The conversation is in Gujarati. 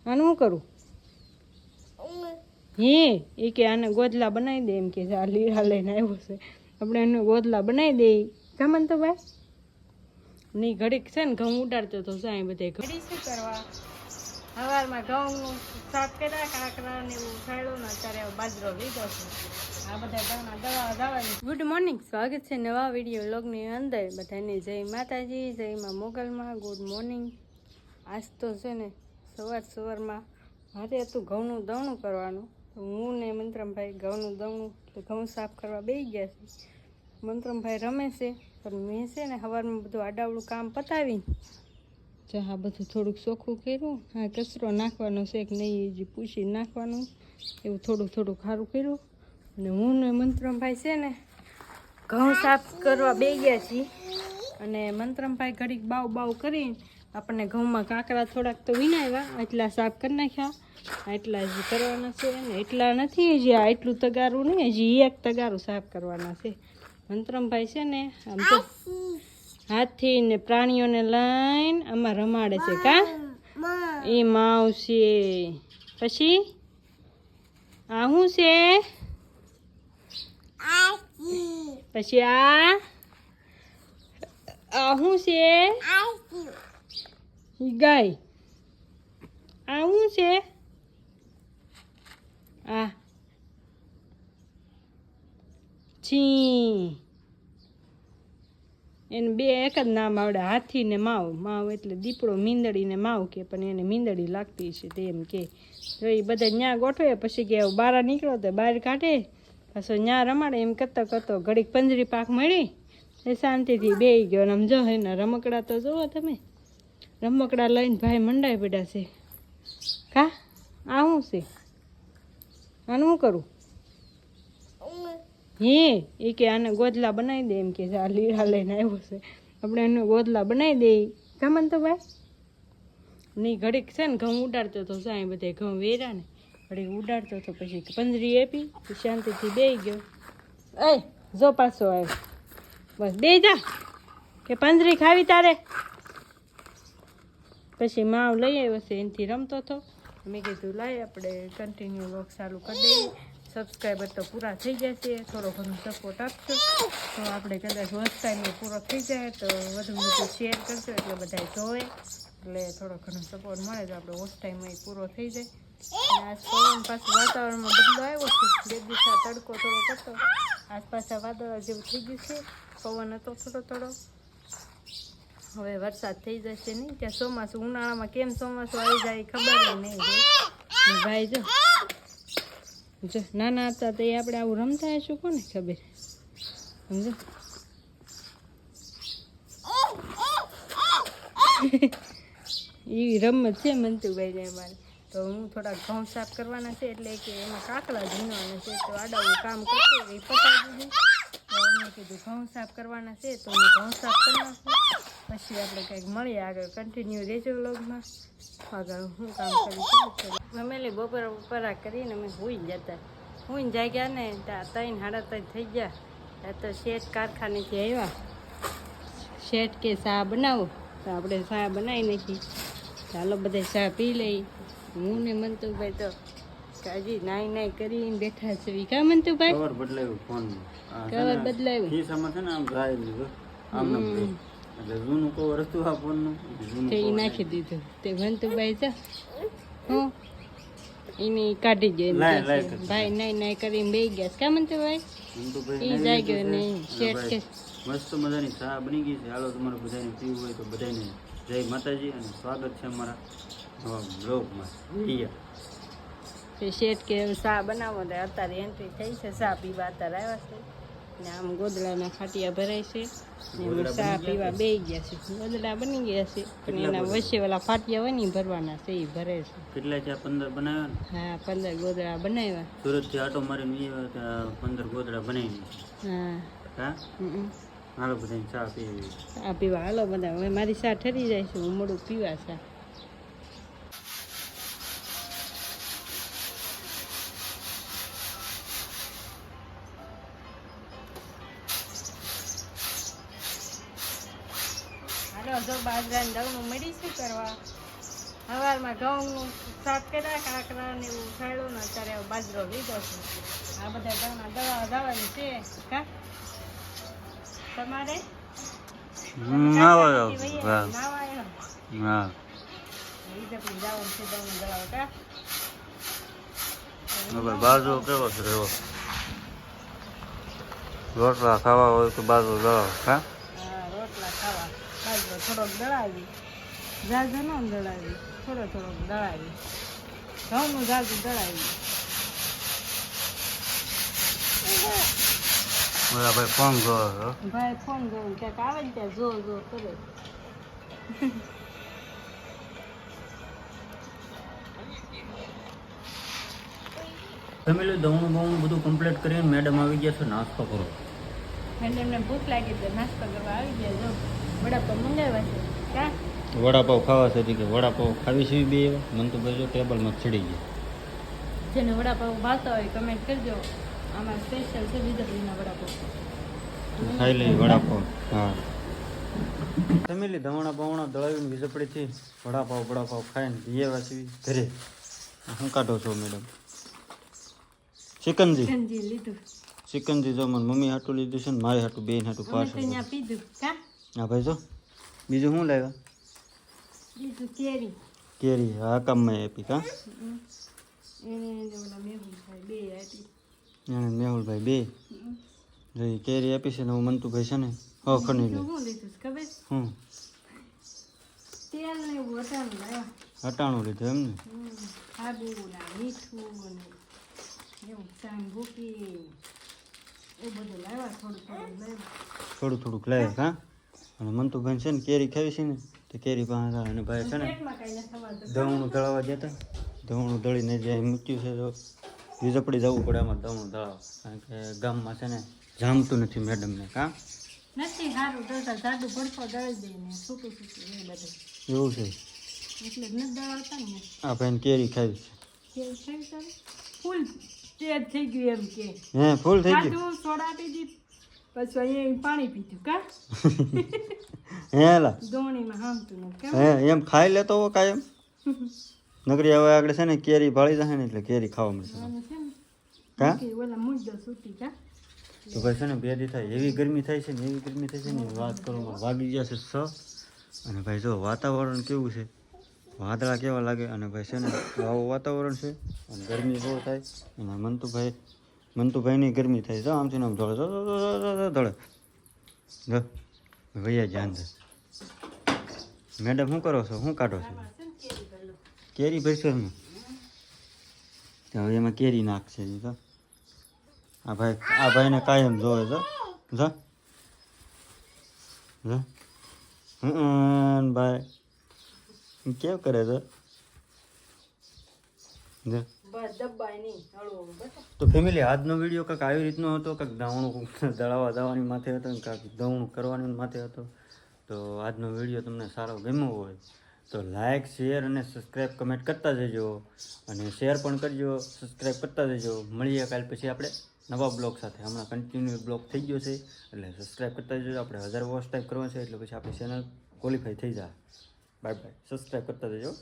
આનું શું કરું? હે એ કે આને ગોદલા બનાવી દે, એમ કે આ લીરા લઈને આવ્યો છે, આપણે એને ગોદલા બનાવી દઈએ. કામન તો ભાઈ નહીં ઘડીક છે ને ઘઉં ઉડાડતો તો સાંઈ બધે ઘડી શું કરવા. સવારમાં ઘઉંનું સાફ કર્યા, કાંકરા ને એવું ખાડ્યું ને અત્યારે બાજરો લીધો છે. આ બધા ઘઉંના દવા દાવાની. ગુડ મોર્નિંગ, સ્વાગત છે નવા વિડીયો વ્લોગની અંદર. બધાને જય માતાજી, જય માં મોગલમાં. Good morning. આજ તો છે ને સવારમાં મારે હતું ઘઉંનું દવણું કરવાનું. હું ને મંત્રમભાઈ ઘઉંનું દવણું એટલે ઘઉં સાફ કરવા બેસી ગયા છે. મંત્રમભાઈ રમે છે, પણ મેં છે ને સવારમાં બધું આડાવડું કામ પતાવીને જો આ બધું થોડુંક ચોખ્ખું કર્યું. હા, કચરો નાખવાનો છે કે નહીં હજી પૂછી નાખવાનું, એવું થોડુંક સારું કર્યું. અને હું ને મંત્રમભાઈ છે ને ઘઉં સાફ કરવા બેસી ગયા છીએ. અને મંત્રમભાઈ ઘડીક બાવ કરીને આપણને ઘઉંમાં કાંકરા થોડાક તો વિનાવ્યા, એટલા સાફ કરી નાખ્યા. એટલા હજી કરવાના છે ને એટલા નથી હજી, આ એટલું તગારું નહીં, હજી એક તગારું સાફ કરવાના છે. મંત્રમભાઈ છે ને આમ તો હાથી ને પ્રાણીઓને લઈને આમાં રમાડે છે. કા એ માવશે. પછી આ શું છે? પછી આ શું છે? ગાય. આ શું છે? આ છી. એને બે એક જ નામ આવડે, હાથી ને માવ. માવ એટલે દીપડો, મીંદડી ને માવ કે, પણ એને મીંદડી લાગતી છે તે એમ કે. જો એ બધા ન્યા ગોઠવે, પછી કે બહાર નીકળો તો બહાર કાઢે, પાછો ન્યા રમાડે. એમ કરતો ઘડીક પંજરી પાક મળી એ શાંતિથી બેસી ગયો. આમ જો એના રમકડા તો જુઓ તમે, રમકડા લઈને ભાઈ મંડાઈ પડ્યા છે. કા આ શું છે? આનું શું કરું? હે એ કે આને ગોદલા બનાવી દે, એમ કે આ લીરા લઈને આવ્યો છે, આપણે એને ગોદલા બનાવી દઈએ. કામન તો ભાઈ નહીં ઘડીક છે ને ઘઉં ઉડાડતો તો સાંઈ બધે ઘઉં વેર્યા ને ઘડીક ઉડાડતો તો પછી પંજરી આપી, શાંતિથી બેસી ગયો. એ જો પાછો આવ્યો, બસ બે જા કે પંજરી ખાવી તારે. પછી માવ લઈ આવ્યો છે, એનાથી રમતો હતો. મેં કીધું લાય આપણે કન્ટિન્યુ વર્ક ચાલુ કરી દઈએ. સબસ્ક્રાઈબર તો પૂરા થઈ જશે, થોડો ઘણો સપોર્ટ આપશો તો આપણે કદાચ વોચ ટાઈમ પૂરો થઈ જાય તો વધુ શેર કરશો એટલે બધા જોવે, એટલે થોડો ઘણો સપોર્ટ મળે તો આપણે વોચ ટાઈમ પૂરો થઈ જાય. અને આજ પવન પાછું વાતાવરણમાં બદલો આવ્યો છે. બે દિવસા તડકો થોડો હતો, આજ પાછા વાદળ જેવું થઈ ગયું છે. પવન હતો થોડો. હવે વરસાદ થઈ જશે નહીં ત્યાં ચોમાસું. ઉનાળામાં કેમ ચોમાસું આવી જાય ખબર નહીં. ભાઈ જો નાના હતા તો એ આપણે આવું રમતા હશું, કોને ખબર. સમજો એવી રમત છે મંતુભાઈ ને અમારે. તો હું થોડાક ઘઉં સાફ કરવાના છે, એટલે કે એમાં કાકડા ઝીણવાના છે, તો આડાવું કામ કરશે એ પતાવી દીધું. તો મેં કીધું ઘઉં સાફ કરવાના છે તો હું ઘઉં સાફ કરી નાખું, પછી આપણે કંઈક મળીએ આગળ. કન્ટિન્યુ રહેજો વ્લોગમાં. આગળ હું કામ કરીશ. ફેમિલી બપોરા કરીને અમે સૂઈ જાય ગયા ને ત્યાં 3-3:30 થઈ ગયા. ત્યાં તો શેઠ કારખાનેથી આવ્યા. શેઠ કે ચા બનાવો, તો આપણે ચા બનાવી નાખી. ચાલો બધા ચા પી લઈ. હું ને મંતુભાઈ તો હજી નાઈ કરીને બેઠા છે. કા મંતુભાઈ કવર બદલાવ્યું, ફોન કવર બદલાવ્યું. એટલે જૂનું કવર હતું આ ફોનનું, તે નાખી દીધું. તે મંતુભાઈ છે હું એને કાઢી ગયો. ભાઈ નાઈ કરીને બેસી ગયા. કા મંતુભાઈ એ જાય ગયો નહીં. શેઠ કે મસ્ત મજાની ચા બની ગઈ છે. હાલો તમારે બધાને પીવું હોય તો બધાને જય માતાજી અને સ્વાગત છે અમારા નવા બ્લોગમાં. શેઠ કે ચા બનાવો તો અત્યારે એન્ટ્રી થઈ છે. ચા પીવા અત્યારે આવ્યા છે ને આમ ગોદડાના ખાટિયા ભરાય છે ને ચા પીવા બેસી ગયા છે. ગોદડા બની ગયા છે પણ એના વચ્ચે ઓલા ફાટિયા હોય ને ભરવાના છે, એ ભરે છે. કેટલા છે? 15 બનાવ્યા ને? હા, 15 ગોદડા બનાવ્યા. સુરતથી આટો મારીને 15 ગોદડા બનાવી. હા હાલો બધા ચા પીવા હાલો બધા. હવે મારી ચા ઠરી જાય છે, હું મોડું પીવા ચા. હાલો જો બાજરાની દવણું મળી શું કરવા. સવારમાં ઘઉંનું શાક કર્યા કાંકરા ને એવું ખાડ્યું ને અત્યારે હવે બાજરો લીધો છે. આ બધા ઘઉંના દવા દાવાની છે કા તમારે નાવા નાવા એમ હા વિજયપુર જવાનું છે ઘઉંની દવા કા બાજરો કેવો છે એવો રોટલા ખાવા હોય તો બાજરો દળાવો હા હા રોટલા ખાવા બાજરો થોડોક દળાવી ઝાઝો ન દળાવી થોડોક દળાવી ઘઉંનું ઝાઝું દળાવી બધા ભાઈ ફોન કરો છો ભાઈ ફોન કરું ક્યાંક આવે ને ત્યાં જો કરે ફેમિલી દવણું બવણું બધું કમ્પ્લીટ કરીને મેડમ આવી ગયા છે નાસ્તો કરો એમને ભૂખ લાગી તો નાસ્તો કરવા આવી ગયા જો વડાપાવ મંગાવ્યા છે કા વડાપાવ ખાવા છે કે વડાપાવ ખાવી છે બે એવા મને તો ભાઈ જો ટેબલમાં ચડી ગયા જેને વડાપાવ ભાવતા હોય કમેન્ટ કરજો આમાં સ્પેશિયલ છે વિજયપુરના વડાપાવ ખાઈ લઈએ વડાપાવ હા ફેમિલી ધવણા બવણા દળાવીને વીજપડીથી વડાપાવ ખાઈને દિયેવા છીએ ઘરે શું કાઢો છો મેડમ ચિકનજી કંજી લીધું ચિકનજી જો મને મમ્મી હાટું લીધું છે ને મારે હાટું બેન હાટું અમે તો પાછું અહીંયા પીધું કા હા ભાઈ જો બીજું શું લાવ્યા બીજું કેરી કેરી હા કામમાં આપી કા એને ઓલા મેહુલભાઈ બે આપી એને મેહુલભાઈ બે જો ઈ કેરી આપી છે ને હું મંતુભાઈ છે ને હો ખની લે શું લીધું છે ખબર હું તેલ ને એવું હટાણું લાવ્યા હટાણું લીધું એમ ને આદુ ને મીઠું અને એવું ચાંદ ભૂકી એવું બધું લાવ્યા થોડું થોડુંક લાવ્યા કા અને મંતુભાઈ છે ને કેરી ખાવી છે ને તો કેરી પાસે આવે અને ભાઈ છે ને પેટમાં કઈ ન થવા દવણું દળાવવા જતા દવણું દળીને જ્યાં મૂક્યું છે તો વીજપડી જવું પડે આમાં દવણું દળાવવા કારણ કે ગામમાં છે ને જામતું નથી મેડમને કા નથી સારું દળતા જાડું ભડકો દળી દઈને છૂટું એ બધું એવું છે એટલે જ નથી દળાવતા ને આ ભાઈને કેરી ખાવી છે કે થઈ જાય ફૂલ તેજ થઈ ગયું એમ કે હે ફૂલ થઈ ગયું ખાધું સોડા પીધી પછી અહીંયા પાણી પીધું કા હે લા દોણીમાં હામતું નથી કેમ હે એમ ખાઈ લેતો હો કાયમ નકરી હવે આગળ છે ને કેરી ભાળી જશે ને એટલે કેરી ખાવા મળશે આનું છે ને કા કે ઓલા મુજ્જો સૂતી કા તો ભાઈ છે ને બે દી થાય એવી ગરમી થાય છે ને વાત કરું વાગી ગયા છે 6 અને ભાઈ જો વાતાવરણ કેવું છે વાદળા કેવા લાગે અને ભાઈ છે ને આવું વાતાવરણ છે અને ગરમી બહુ થાય અને મંતુભાઈની ગરમી થાય જો આમથી આમ ધોળે ધોળે જો ભૈયા ધ્યાન દે મેડમ શું કરો છો શું કાઢો છો કેરી ભરશો ને તો હવે એમાં કેરી નાખશે જી તો આ ભાઈને કાયમ જોવે જો જો જો ભાઈ કેવું કરે છે જો બસ દબાય નહીં હળવો બસ તો ફેમિલી આજનો વિડીયો કંઈક આવી રીતનો હતો કંઈક દવણું દળાવવા જવાની માથે હતો ને કાંઈક દવણું કરવાની માથે હતો તો આજનો વિડીયો તમને સારો ગમ્યો હોય તો લાઇક શેર અને સબસ્ક્રાઈબ કમેન્ટ કરતા જજો અને શેર પણ કરજો સબસ્ક્રાઈબ કરતા જજો મળીએ કાલ પછી આપણે નવા બ્લોગ સાથે હમણાં કન્ટિન્યુ બ્લોગ થઈ ગયો છે એટલે સબસ્ક્રાઈબ કરતા જજો આપણે 1000 વોચ ટાઈપ કરવાનો છે એટલે પછી આપણી ચેનલ ક્વોલિફાઈ થઈ જાય બાય બાય સબસ્ક્રાઈબ કરતા જજો